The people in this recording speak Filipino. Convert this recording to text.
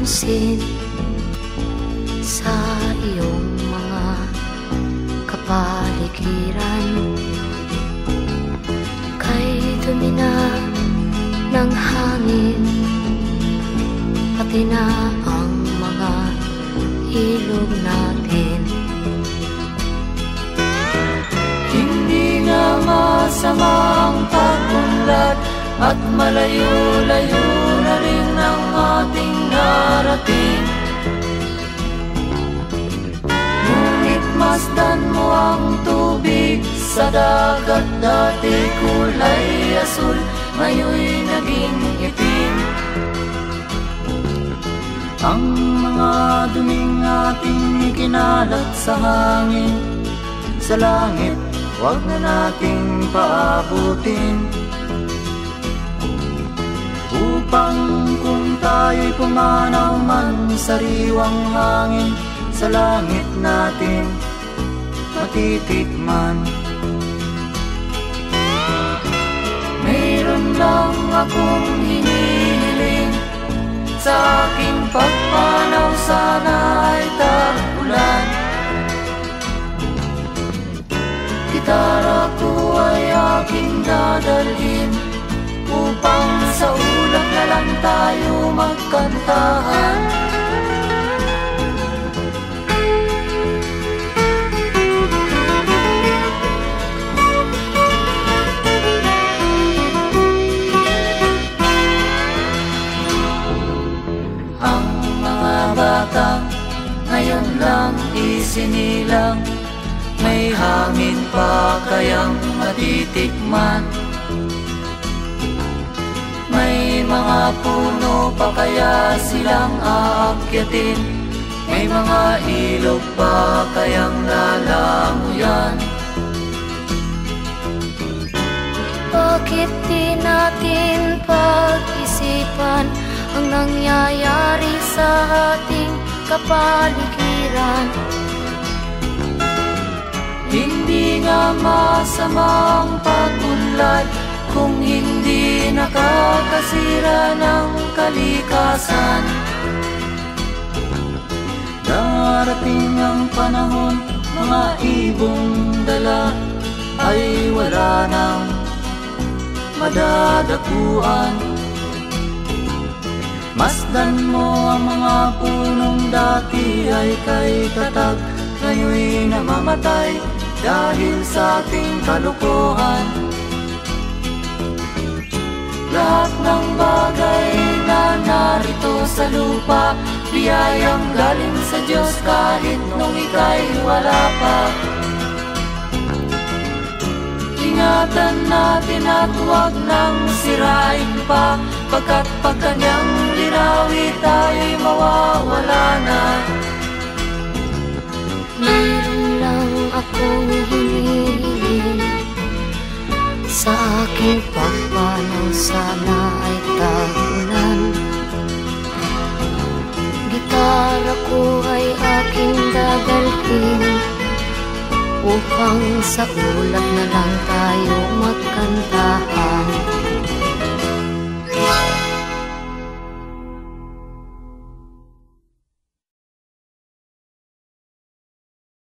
pansin sa iyong mga kapaligiran. Kay dumi na ng hangin, pati na ang mga ilog natin. Hindi nga masama ang pag-unlad at malayo-layo na rin ang ating narating. Ngunit masdan mo ang tubig sa dagat, dati kulay asul, ngayon'y naging itim. Ang mga duming ating ikinalat sa hangin, sa langit, huwag na nating paabutin. Upang kung tayo'y pumanaw man sa sariwang hangin, sa langit natin matitikman. Mayroon lang akong hinihiling, sa aking pagpanaw sana ay tag-ulan. Gitara ko ay aking dadalhin, upang sa ulap na lang tayo magkantahan. Ang mga batang ngayon lang isinilang, may hangin pa kayang matitikman? May mga puno pa kaya silang aakyatin? May mga ilog pa kayang lalanguyan? Bakit di natin pag-isipan ang nangyayari sa ating kapaligiran? Hindi nga masama ang pag-unlad kung hindi nakakasira ng kalikasan. Darating ang panahon, mga ibong dala ay wala nang madadakuan. Masdan mo ang mga punong dati ay kay tatag, ngayon'y namamatay dahil sa ating kalukuhan. Lahat ng bagay na narito sa lupa, biyayang galing sa Diyos kahit nung ika'y wala pa. Ingatan natin at huwag nang sirain pa, pagkat pag kanyang linawi tayo'y mawawala na. Mayroon lang akong hinihiling, sa aking pagpanaw sana ay tag-ulan. Gitara ko ay aking dadalhin, upang sa ulap na lang tayo magkantahan.